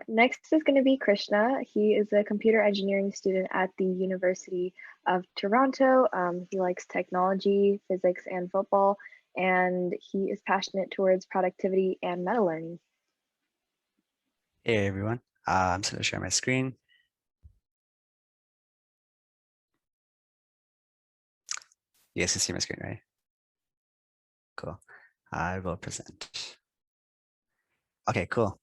Next is going to be Krishna. He is a computer engineering student at the University of Toronto. He likes technology, physics, and football, and he is passionate towards productivity and meta learning. Hey everyone, I'm just going to share my screen. You guys can see my screen, right? Cool. I will present. Okay, cool.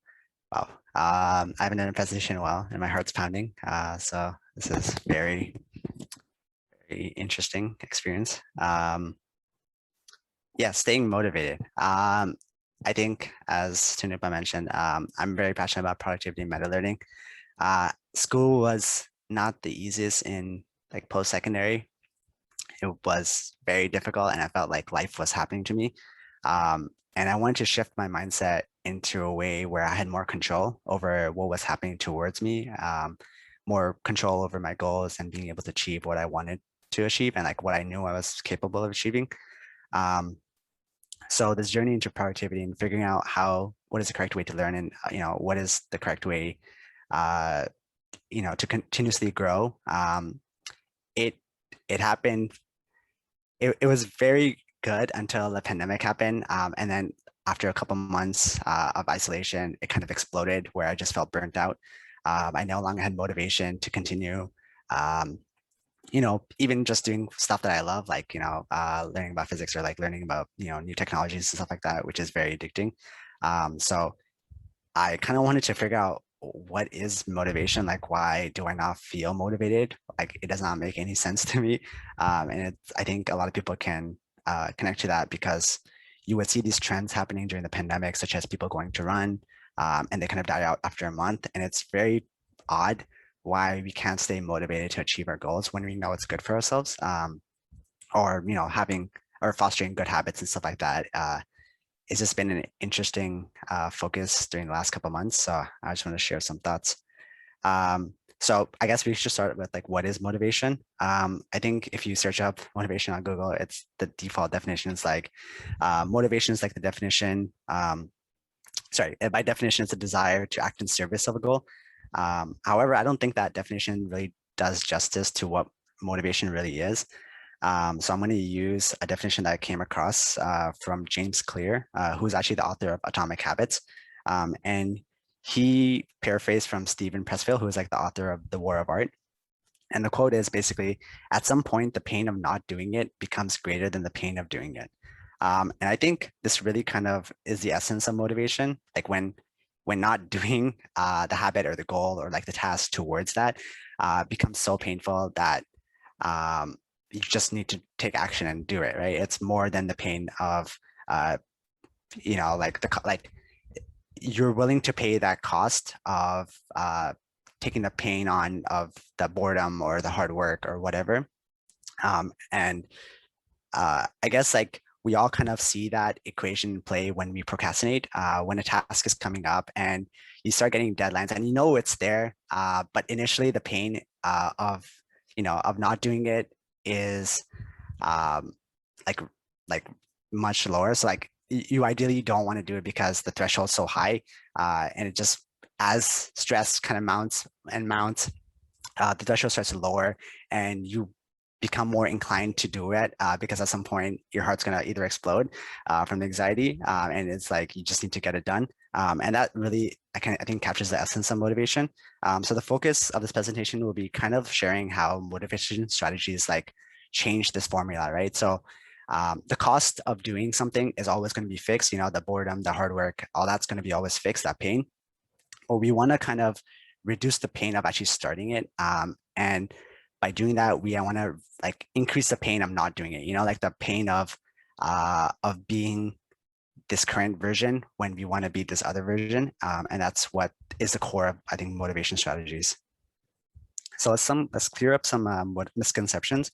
Wow. I haven't done a presentation in a while and my heart's pounding. So this is very, very interesting experience. Yeah, staying motivated. I think as Tunupa mentioned, I'm very passionate about productivity and meta learning. School was not the easiest in like post-secondary. It was very difficult and I felt like life was happening to me. And I wanted to shift my mindset into a way where I had more control over what was happening towards me, more control over my goals and being able to achieve what I wanted to achieve and like what I knew I was capable of achieving. So this journey into productivity and figuring out what is the correct way to learn and what is the correct way to continuously grow. It it happened. It was very good until the pandemic happened, and then after a couple months of isolation, it kind of exploded where I just felt burnt out. I no longer had motivation to continue. Um, even just doing stuff that I love, like, learning about physics or like learning about, new technologies and stuff like that, which is very addicting. So I kind of wanted to figure out what is motivation? Like, why do I not feel motivated? Like, it does not make any sense to me. I think a lot of people can connect to that because you would see these trends happening during the pandemic, such as people going to run and they kind of die out after a month. And it's very odd why we can't stay motivated to achieve our goals when we know it's good for ourselves, or having or fostering good habits and stuff like that. It's just been an interesting focus during the last couple of months. So I just want to share some thoughts. So I guess we should start with like, what is motivation? I think if you search up motivation on Google, it's the default definition is like motivation is like the definition. By definition, it's a desire to act in service of a goal. However, I don't think that definition really does justice to what motivation really is. So I'm going to use a definition that I came across from James Clear, who's actually the author of Atomic Habits. And he paraphrased from Stephen Pressfield, who is like the author of The War of Art. And the quote is basically, at some point, the pain of not doing it becomes greater than the pain of doing it. And I think this really kind of is the essence of motivation. Like when not doing the habit or the goal or like the task towards that becomes so painful that you just need to take action and do it, right? It's more than the pain of like you're willing to pay that cost of taking the pain on of the boredom or the hard work or whatever. And I guess like we all kind of see that equation in play when we procrastinate, when a task is coming up and you start getting deadlines and it's there, but initially the pain of not doing it is like like much lower. So like you ideally don't want to do it because the threshold's so high, and it just as stress kind of mounts and mounts, the threshold starts to lower, and you become more inclined to do it because at some point your heart's gonna either explode from the anxiety, and it's like you just need to get it done. And that really I think captures the essence of motivation. So the focus of this presentation will be kind of sharing how motivation strategies like change this formula, right? So the cost of doing something is always going to be fixed. The boredom, the hard work, all that's going to be always fixed, that pain. But we want to kind of reduce the pain of actually starting it. And by doing that, I want to like increase the pain of not doing it, like the pain of being this current version when we want to be this other version. And that's what is the core of, I think, motivation strategies. So let's clear up some misconceptions.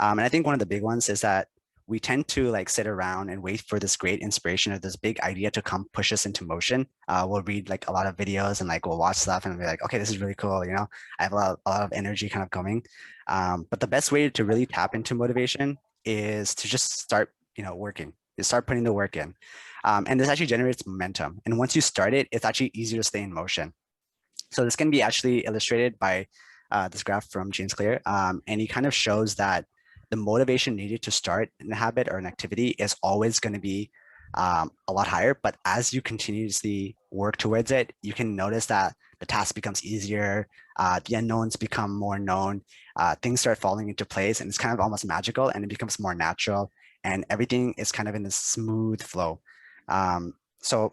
And I think one of the big ones is that we tend to like sit around and wait for this great inspiration or this big idea to come push us into motion. We'll read like a lot of videos and like we'll watch stuff and be like, okay, this is really cool. I have a lot of energy kind of coming. But the best way to really tap into motivation is to just start, working. You start putting the work in. And this actually generates momentum. And once you start it, it's actually easier to stay in motion. So this can be actually illustrated by this graph from James Clear. And he kind of shows that the motivation needed to start a habit or an activity is always going to be a lot higher. But as you continuously work towards it, you can notice that the task becomes easier, the unknowns become more known, things start falling into place, and it's kind of almost magical, and it becomes more natural, and everything is kind of in a smooth flow. So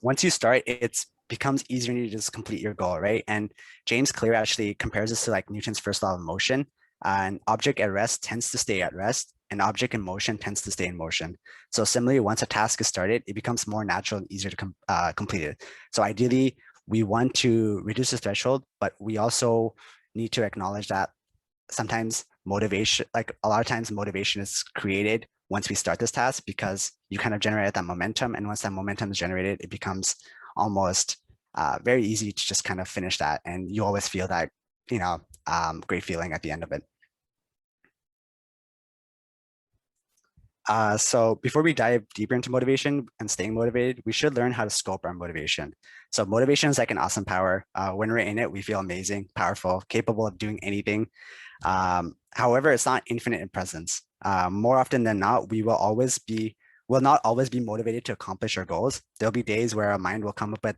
once you start, it becomes easier to just complete your goal, right? And James Clear actually compares this to like Newton's first law of motion. An object at rest tends to stay at rest. An object in motion tends to stay in motion. So similarly, once a task is started, it becomes more natural and easier to complete it. So ideally, we want to reduce the threshold, but we also need to acknowledge that sometimes motivation, like a lot of times motivation is created once we start this task because you kind of generate that momentum. And once that momentum is generated, it becomes almost very easy to just kind of finish that. And you always feel that, great feeling at the end of it. So before we dive deeper into motivation and staying motivated, we should learn how to scope our motivation. So motivation is like an awesome power. When we're in it, we feel amazing, powerful, capable of doing anything. However, it's not infinite in presence. More often than not, will not always be motivated to accomplish our goals. There'll be days where our mind will come up with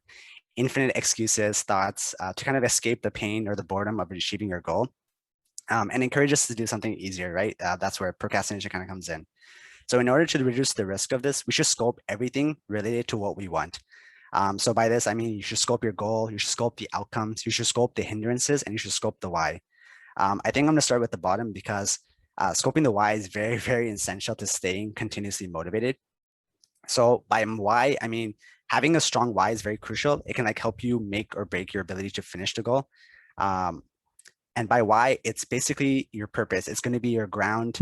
infinite excuses, thoughts to kind of escape the pain or the boredom of achieving your goal, and encourage us to do something easier, right? That's where procrastination kind of comes in. So in order to reduce the risk of this, we should scope everything related to what we want. So by this, I mean, you should scope your goal, you should scope the outcomes, you should scope the hindrances, and you should scope the why. I think I'm going to start with the bottom because scoping the why is very, very essential to staying continuously motivated. So by why, I mean, having a strong why is very crucial. It can like help you make or break your ability to finish the goal. And by why, it's basically your purpose. It's going to be your ground.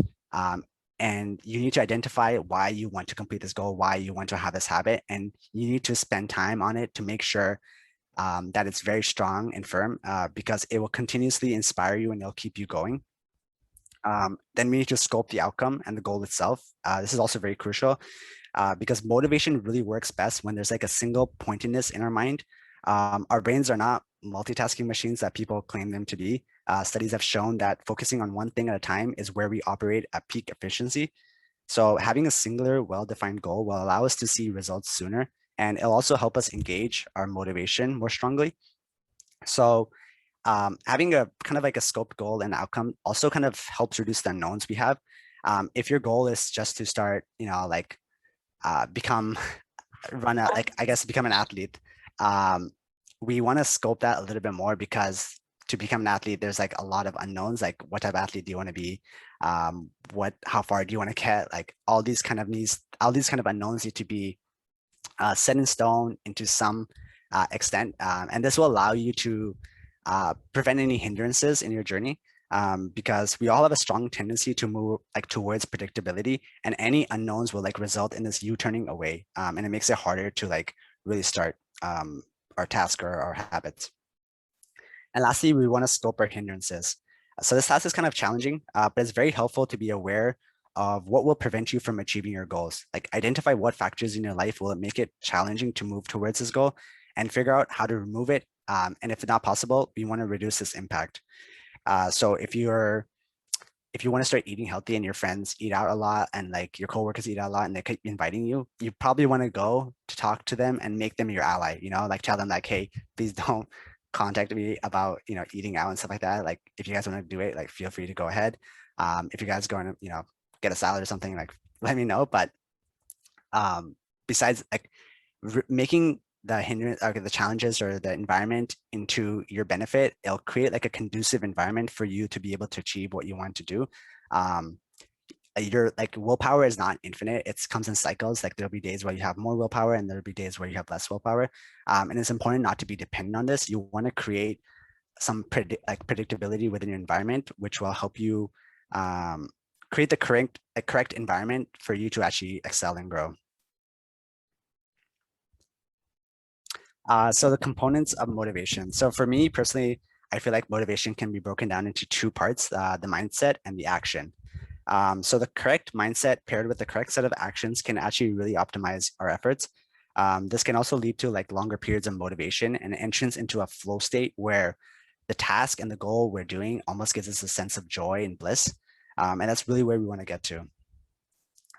And you need to identify why you want to complete this goal, why you want to have this habit, and you need to spend time on it to make sure that it's very strong and firm because it will continuously inspire you and it'll keep you going. Then we need to scope the outcome and the goal itself. This is also very crucial because motivation really works best when there's like a single pointedness in our mind. Our brains are not multitasking machines that people claim them to be. Studies have shown that focusing on one thing at a time is where we operate at peak efficiency. So having a singular, well-defined goal will allow us to see results sooner, and it'll also help us engage our motivation more strongly. So having a kind of like a scoped goal and outcome also kind of helps reduce the unknowns we have. If your goal is just to start, like become become an athlete, we want to scope that a little bit more because to become an athlete, there's like a lot of unknowns, like what type of athlete do you want to be? How far do you want to get? Like all these kind of unknowns need to be set in stone into some extent. And this will allow you to prevent any hindrances in your journey because we all have a strong tendency to move like towards predictability, and any unknowns will like result in this U-turning away. And it makes it harder to like really start our task or our habits. And lastly, we want to scope our hindrances. So this task is kind of challenging, but it's very helpful to be aware of what will prevent you from achieving your goals. Like identify what factors in your life will make it challenging to move towards this goal and figure out how to remove it. And if it's not possible, we want to reduce this impact. So if you want to start eating healthy and your friends eat out a lot and like your coworkers eat out a lot and they keep inviting you, you probably want to go to talk to them and make them your ally, like tell them like, hey, please don't contact me about, eating out and stuff like that. Like if you guys want to do it, like feel free to go ahead. If you guys going to, get a salad or something, like let me know. But besides like making the hindrance or the challenges or the environment into your benefit, it'll create like a conducive environment for you to be able to achieve what you want to do. Your like willpower is not infinite. It comes in cycles. Like there'll be days where you have more willpower and there'll be days where you have less willpower. And it's important not to be dependent on this. You want to create some predictability within your environment, which will help you create the correct environment for you to actually excel and grow. So the components of motivation. So for me personally, I feel like motivation can be broken down into two parts, the mindset and the action. So the correct mindset paired with the correct set of actions can actually really optimize our efforts. This can also lead to like longer periods of motivation and entrance into a flow state where the task and the goal we're doing almost gives us a sense of joy and bliss. And that's really where we want to get to.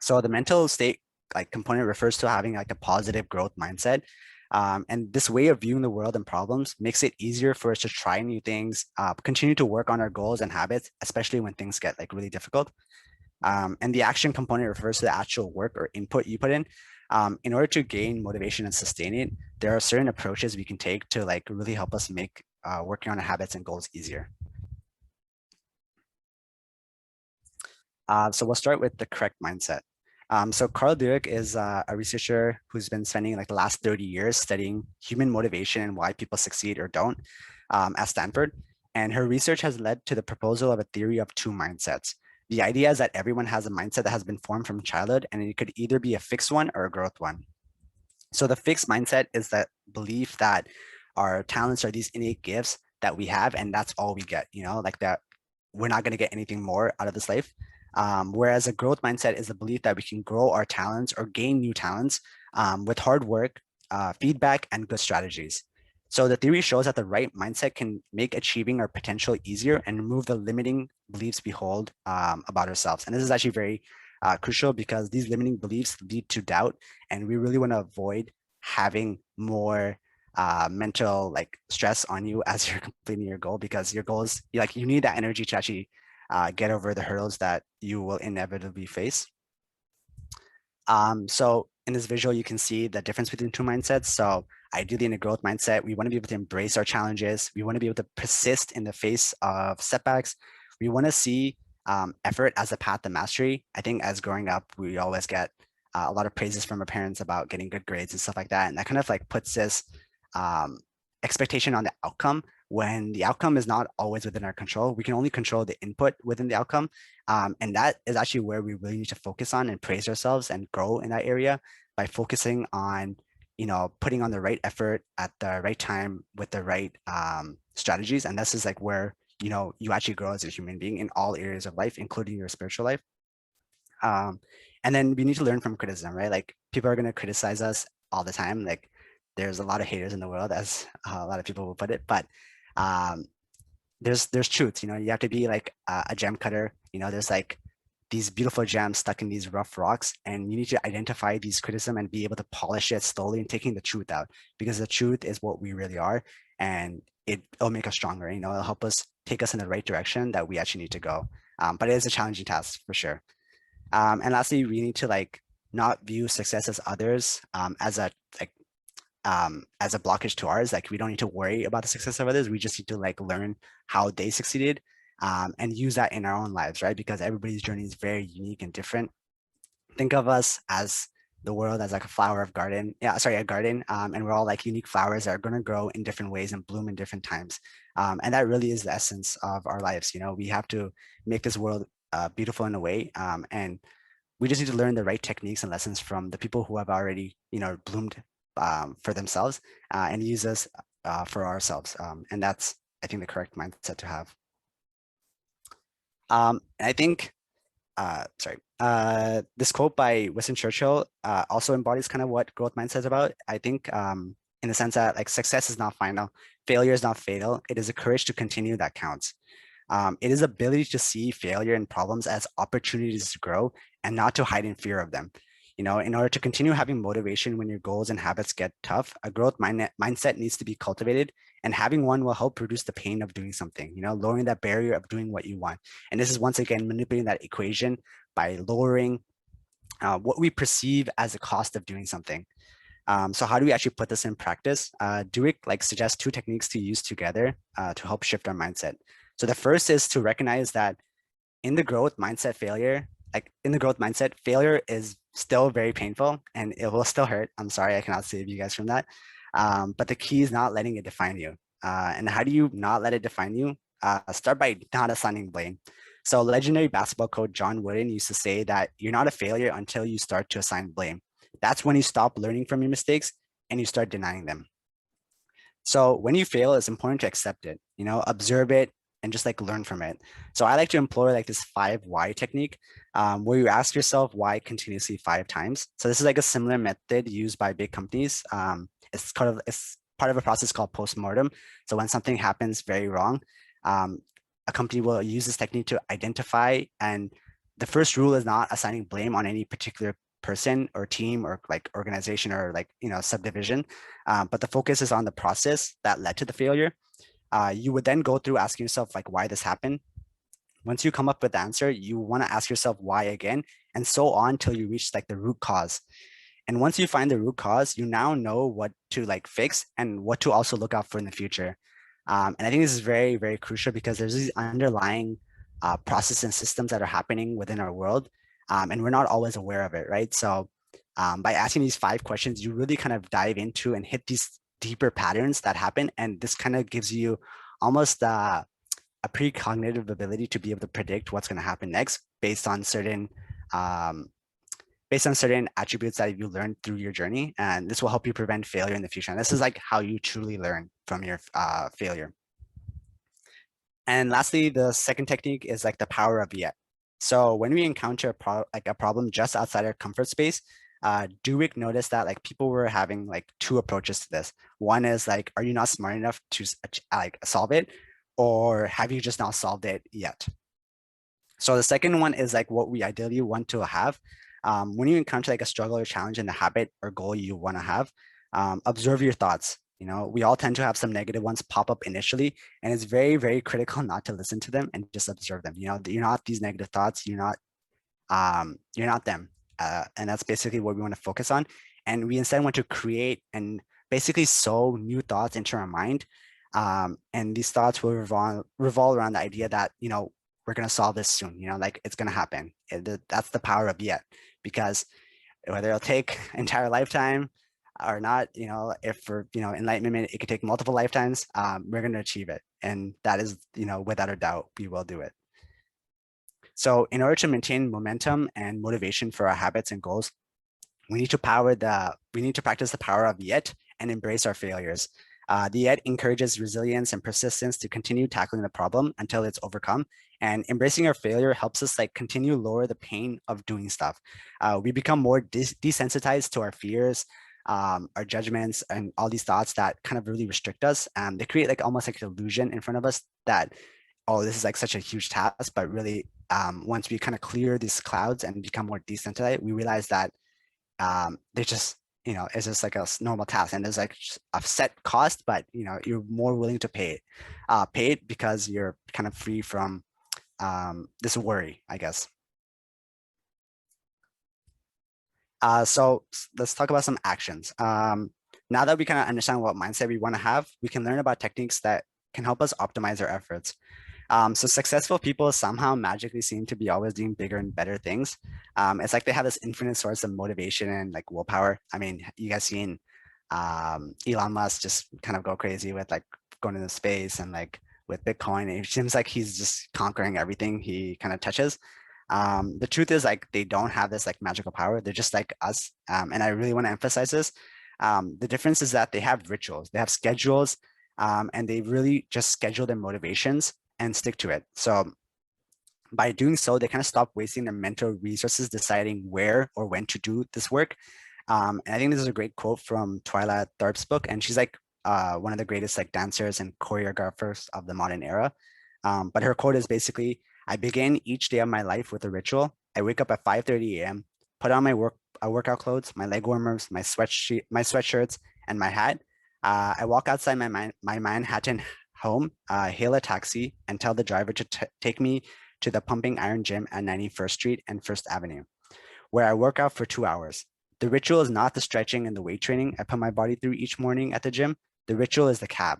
So the mental state like component refers to having like a positive growth mindset. And this way of viewing the world and problems makes it easier for us to try new things, continue to work on our goals and habits, especially when things get like really difficult. And the action component refers to the actual work or input you put in. In order to gain motivation and sustain it, there are certain approaches we can take to like really help us make working on our habits and goals easier. So we'll start with the correct mindset. So Carl Dweck is a researcher who's been spending like the last 30 years studying human motivation and why people succeed or don't at Stanford. And her research has led to the proposal of a theory of two mindsets. The idea is that everyone has a mindset that has been formed from childhood, and it could either be a fixed one or a growth one. So the fixed mindset is that belief that our talents are these innate gifts that we have, and that's all we get, like that we're not going to get anything more out of this life. Whereas a growth mindset is the belief that we can grow our talents or gain new talents with hard work, feedback, and good strategies. So the theory shows that the right mindset can make achieving our potential easier and remove the limiting beliefs we hold about ourselves. And this is actually very crucial because these limiting beliefs lead to doubt, and we really want to avoid having more mental like stress on you as you're completing your goal, because your goals, like you need that energy to actually get over the hurdles that you will inevitably face. So in this visual, you can see the difference between two mindsets. So ideally in a growth mindset, we want to be able to embrace our challenges. We want to be able to persist in the face of setbacks. We want to see effort as a path to mastery. I think as growing up, we always get a lot of praises from our parents about getting good grades and stuff like that. And that kind of like puts this expectation on the outcome when the outcome is not always within our control. We can only control the input within the outcome. And that is actually where we really need to focus on and praise ourselves and grow in that area by focusing on, putting on the right effort at the right time with the right strategies. And this is like where, you actually grow as a human being in all areas of life, including your spiritual life. And then we need to learn from criticism, right? Like people are going to criticize us all the time. Like there's a lot of haters in the world, as a lot of people will put it, but um, there's truth. You have to be like a gem cutter. There's like these beautiful gems stuck in these rough rocks, and you need to identify these criticism and be able to polish it slowly and taking the truth out, because the truth is what we really are, and it'll make us stronger. It'll help us take us in the right direction that we actually need to go. But it is a challenging task for sure. And lastly, we need to like not view success as others as a like as a blockage to ours. Like we don't need to worry about the success of others. We just need to like learn how they succeeded and use that in our own lives, right? Because everybody's journey is very unique and different. Think of us as the world as like a flower of garden. Yeah, sorry, a garden. And we're all like unique flowers that are going to grow in different ways and bloom in different times. And that really is the essence of our lives. We have to make this world beautiful in a way. And we just need to learn the right techniques and lessons from the people who have already, bloomed for themselves and use this for ourselves. And that's, I think, the correct mindset to have. And I think, this quote by Winston Churchill also embodies kind of what growth mindset is about. I think in the sense that like success is not final, failure is not fatal. It is a courage to continue that counts. It is ability to see failure and problems as opportunities to grow and not to hide in fear of them. In order to continue having motivation when your goals and habits get tough, a growth mindset needs to be cultivated, and having one will help reduce the pain of doing something, lowering that barrier of doing what you want. And this is once again manipulating that equation by lowering what we perceive as the cost of doing something. So how do we actually put this in practice? Dweck like suggests two techniques to use together to help shift our mindset. So the first is to recognize that in the growth mindset, failure is still very painful and it will still hurt. I'm sorry, I cannot save you guys from that. But the key is not letting it define you. And how do you not let it define you? Start by not assigning blame. So legendary basketball coach John Wooden used to say that you're not a failure until you start to assign blame. That's when you stop learning from your mistakes and you start denying them. So when you fail, it's important to accept it, observe it, and just like learn from it. So I like to employ like this 5 why technique, where you ask yourself why continuously 5 times. So this is like a similar method used by big companies. It's part of a process called postmortem. So when something happens very wrong, um, a company will use this technique to identify, and the first rule is not assigning blame on any particular person or team or like organization or like subdivision, but the focus is on the process that led to the failure. You would then go through asking yourself like why this happened. Once you come up with the answer, you want to ask yourself why again, and so on till you reach like the root cause. And once you find the root cause, you now know what to like fix and what to also look out for in the future. And I think this is very, very crucial because there's these underlying processes and systems that are happening within our world, and we're not always aware of it, right? So by asking these 5 questions, you really kind of dive into and hit these deeper patterns that happen. And this kind of gives you almost a precognitive ability to be able to predict what's going to happen next um, based on certain attributes that you learned through your journey. And this will help you prevent failure in the future. And this is like how you truly learn from your failure. And lastly, the second technique is like the power of yet. So when we encounter a problem just outside our comfort space, Duick noticed that like people were having like 2 approaches to this. One is like, are you not smart enough to like solve it? Or have you just not solved it yet? So the second one is like what we ideally want to have. When you encounter like a struggle or challenge in the habit or goal you want to have, observe your thoughts. We all tend to have some negative ones pop up initially, and it's very, very critical not to listen to them and just observe them. You're not these negative thoughts. You're not them. And that's basically what we want to focus on. And we instead want to create and basically sow new thoughts into our mind. And these thoughts will revolve around the idea that, we're going to solve this soon, like it's going to happen. That's the power of yet, because whether it'll take entire lifetime or not, if for, enlightenment, it could take multiple lifetimes, we're going to achieve it. And that is, without a doubt, we will do it. So in order to maintain momentum and motivation for our habits and goals, we need to practice the power of yet and embrace our failures. The yet encourages resilience and persistence to continue tackling the problem until it's overcome. And embracing our failure helps us like continue lower the pain of doing stuff. We become more desensitized to our fears, our judgments, and all these thoughts that kind of really restrict us. They create like almost like an illusion in front of us that, oh, this is like such a huge task, but really, once we kind of clear these clouds and become more desensitized, we realize that they just, it's just like a normal task, and there's like a set cost, but you're more willing to pay it because you're kind of free from this worry, I guess. So let's talk about some actions. Now that we kind of understand what mindset we want to have, we can learn about techniques that can help us optimize our efforts. So successful people somehow magically seem to be always doing bigger and better things. It's like they have this infinite source of motivation and like willpower. I mean, you guys seen Elon Musk just kind of go crazy with like going into space and like with Bitcoin. It seems like he's just conquering everything he kind of touches. The truth is like they don't have this like magical power. They're just like us. And I really want to emphasize this. The difference is that they have rituals, they have schedules, and they really just schedule their motivations and stick to it. So by doing so, they kind of stop wasting their mental resources deciding where or when to do this work. And I think this is a great quote from Twyla Tharp's book. And she's like one of the greatest like dancers and choreographers of the modern era. But her quote is basically, I begin each day of my life with a ritual. I wake up at 5:30 a.m., put on my workout clothes, my leg warmers, my sweatshirts, and my hat. I walk outside my Manhattan home, hail a taxi, and tell the driver to take me to the Pumping Iron Gym at 91st Street and First Avenue, where I work out for 2 hours. The ritual is not the stretching and the weight training I put my body through each morning at the gym. The ritual is the cab.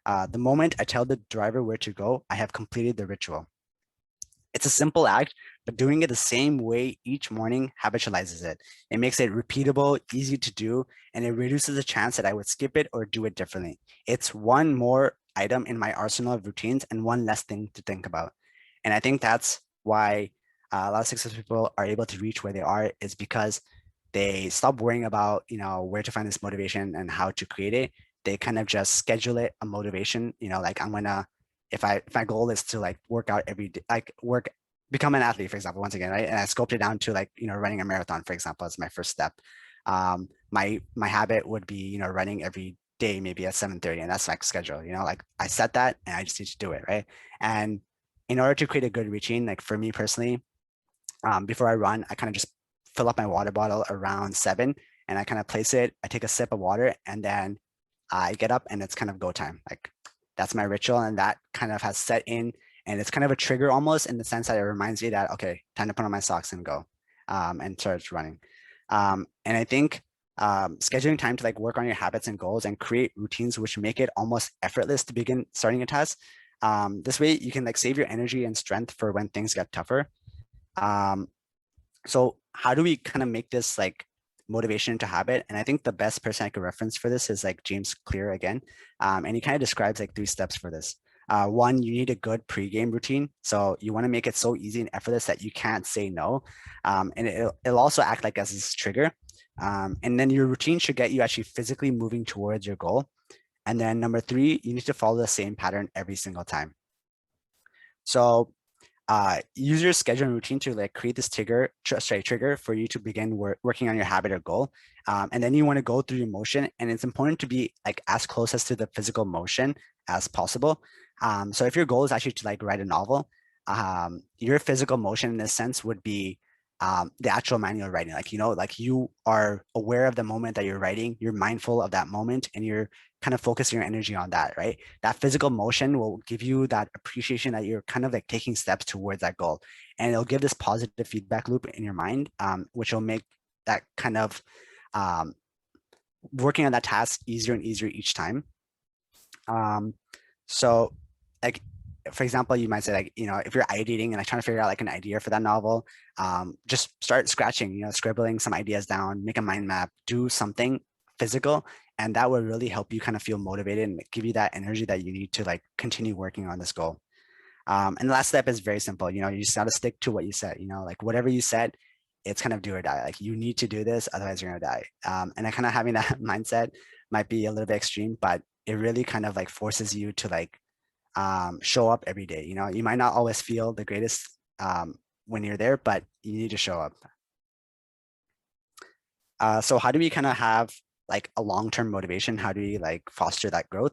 The moment I tell the driver where to go, I have completed the ritual. It's a simple act, but doing it the same way each morning habitualizes it. It makes it repeatable, easy to do, and it reduces the chance that I would skip it or do it differently. It's one more item in my arsenal of routines and one less thing to think about. And I think that's why a lot of successful people are able to reach where they are, is because they stop worrying about, where to find this motivation and how to create it. They kind of just schedule it, a motivation, like I'm gonna if my goal is to like work out every day, become an athlete, for example, once again, right? And I scoped it down to like, running a marathon, for example, as my first step. My habit would be, running every day, maybe at 7:30, and that's like schedule, like I set that and I just need to do it, right? And in order to create a good routine, like for me personally, before I run, I kind of just fill up my water bottle around 7 and I kind of place it, I take a sip of water and then I get up and it's kind of go time. Like that's my ritual and that kind of has set in and it's kind of a trigger almost in the sense that it reminds me that, okay, time to put on my socks and go and start running. And I think scheduling time to like work on your habits and goals and create routines which make it almost effortless to begin starting a task. This way you can like save your energy and strength for when things get tougher. So how do we kind of make this like motivation into habit? And I think the best person I could reference for this is like James Clear again. And he kind of describes like 3 steps for this. One, you need a good pregame routine. So you want to make it so easy and effortless that you can't say no. And it'll also act like as this trigger. And then your routine should get you actually physically moving towards your goal. And then number 3, you need to follow the same pattern every single time. So use your schedule and routine to like create this trigger for you to begin working on your habit or goal. And then you want to go through your motion, and it's important to be like as close as to the physical motion as possible. So if your goal is actually to like write a novel, your physical motion in this sense would be the actual manual writing. Like, like you are aware of the moment that you're writing, you're mindful of that moment, and you're kind of focusing your energy on that, right? That physical motion will give you that appreciation that you're kind of like taking steps towards that goal. And it'll give this positive feedback loop in your mind, which will make that kind of working on that task easier and easier each time. So like, for example, you might say like, if you're ideating and like trying to figure out like an idea for that novel, just start scratching, scribbling some ideas down, make a mind map, do something physical, and that will really help you kind of feel motivated and give you that energy that you need to like continue working on this goal. And the last step is very simple. You just got to stick to what you said. Like whatever you said, it's kind of do or die. Like you need to do this, otherwise you're gonna die. And I kind of having that mindset might be a little bit extreme, but it really kind of like forces you to like show up every day. You might not always feel the greatest when you're there, but you need to show up. So how do we kind of have like a long-term motivation? How do we like foster that growth?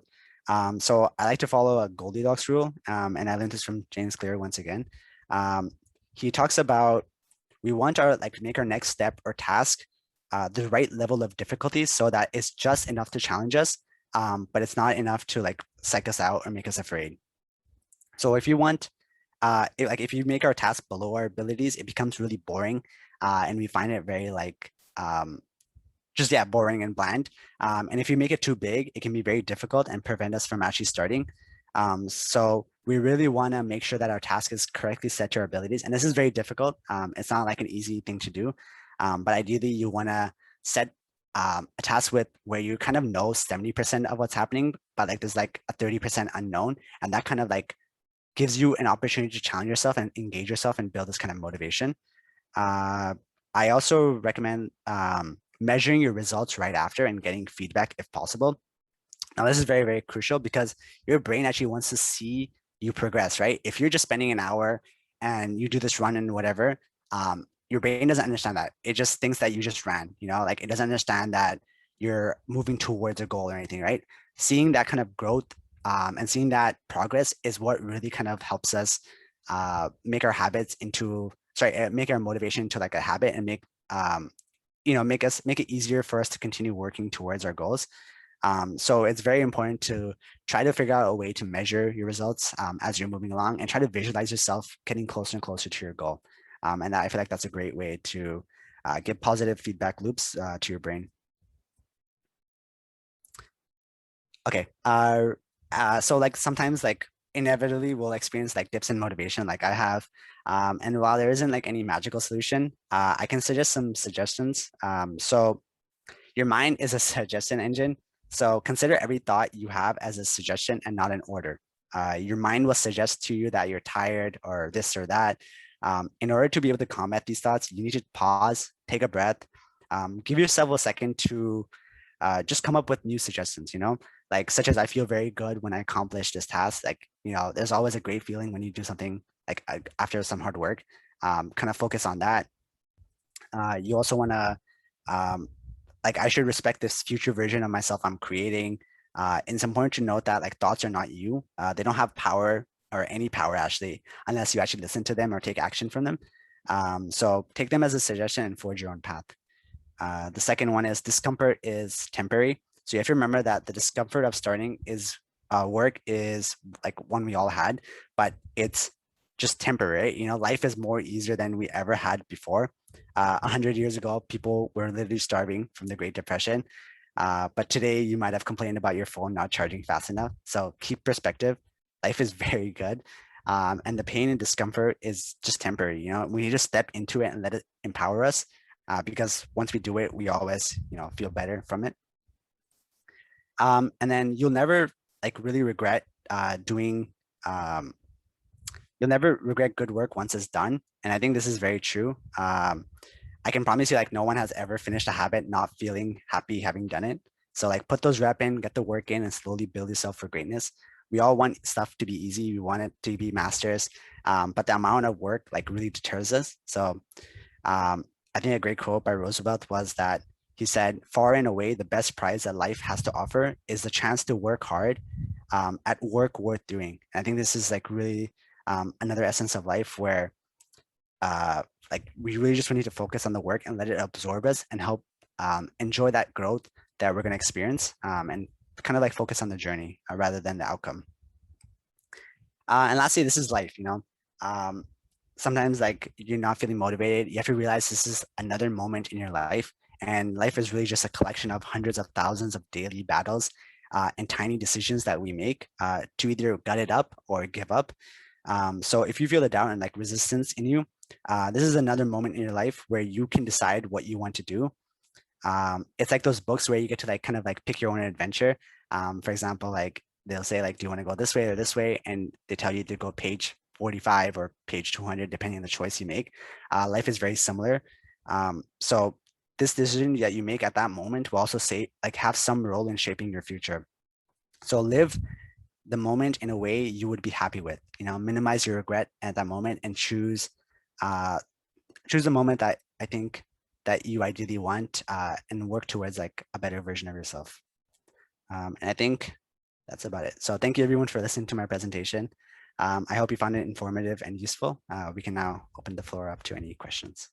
So I like to follow a Goldilocks rule, and I learned this from James Clear once again. He talks about we want our like make our next step or task the right level of difficulty so that it's just enough to challenge us, but it's not enough to like psych us out or make us afraid. So if you want, if you make our task below our abilities, it becomes really boring, and we find it very like just boring and bland. And if you make it too big, it can be very difficult and prevent us from actually starting. So we really want to make sure that our task is correctly set to our abilities. And this is very difficult. It's not like an easy thing to do. But ideally, you want to set a task with where you kind of know 70% of what's happening, but like there's like a 30% unknown. And that kind of like gives you an opportunity to challenge yourself and engage yourself and build this kind of motivation. I also recommend measuring your results right after and getting feedback if possible. Now, this is very, very crucial because your brain actually wants to see you progress, right? If you're just spending an hour and you do this run and whatever, your brain doesn't understand that. It just thinks that you just ran, like it doesn't understand that you're moving towards a goal or anything, right? Seeing that kind of growth and seeing that progress is what really kind of helps us make our habits into, make our motivation into like a habit and make make it easier for us to continue working towards our goals. So it's very important to try to figure out a way to measure your results as you're moving along and try to visualize yourself getting closer and closer to your goal. And I feel like that's a great way to give positive feedback loops to your brain. Okay. So like sometimes like inevitably we'll experience like dips in motivation like I have. And while there isn't like any magical solution, I can suggest some suggestions. So your mind is a suggestion engine. So consider every thought you have as a suggestion and not an order. Your mind will suggest to you that you're tired or this or that. In order to be able to combat these thoughts, you need to pause, take a breath, give yourself a second to just come up with new suggestions, like such as I feel very good when I accomplish this task. Like, there's always a great feeling when you do something like after some hard work. Kind of focus on that. You also want to, um, like, I should respect this future version of myself I'm creating. And it's important to note that like thoughts are not you. They don't have power or any power actually, unless you actually listen to them or take action from them. So take them as a suggestion and forge your own path. The second one is discomfort is temporary. So you have to remember that the discomfort of starting is work is like one we all had, but it's just temporary. Life is more easier than we ever had before. 100 years ago, people were literally starving from the Great Depression. But today you might have complained about your phone not charging fast enough. So keep perspective. Life is very good. And the pain and discomfort is just temporary. We need to step into it and let it empower us, because once we do it, we always, feel better from it. And then you'll never like really regret doing, you'll never regret good work once it's done. And I think this is very true. I can promise you, like, no one has ever finished a habit not feeling happy having done it. So like put those rep in, get the work in, and slowly build yourself for greatness. We all want stuff to be easy. We want it to be masters. But the amount of work like really deters us. So I think a great quote by Roosevelt was that he said, far and away, the best prize that life has to offer is the chance to work hard at work worth doing. And I think this is like really another essence of life where like we really just need to focus on the work and let it absorb us and help enjoy that growth that we're going to experience, and kind of like focus on the journey rather than the outcome. And lastly, this is life. Um, sometimes like you're not feeling motivated. You have to realize this is another moment in your life, and life is really just a collection of hundreds of thousands of daily battles and tiny decisions that we make to either gut it up or give up. So if you feel the doubt and like resistance in you, this is another moment in your life where you can decide what you want to do. It's like those books where you get to like kind of like pick your own adventure. For example, like they'll say like, do you want to go this way or this way? And they tell you to go page 45 or page 200, depending on the choice you make. Life is very similar. So this decision that you make at that moment will also say like have some role in shaping your future. So live the moment in a way you would be happy with, minimize your regret at that moment and choose a moment that I think that you ideally want, and work towards like a better version of yourself. And I think that's about it. So thank you everyone for listening to my presentation. I hope you found it informative and useful. We can now open the floor up to any questions.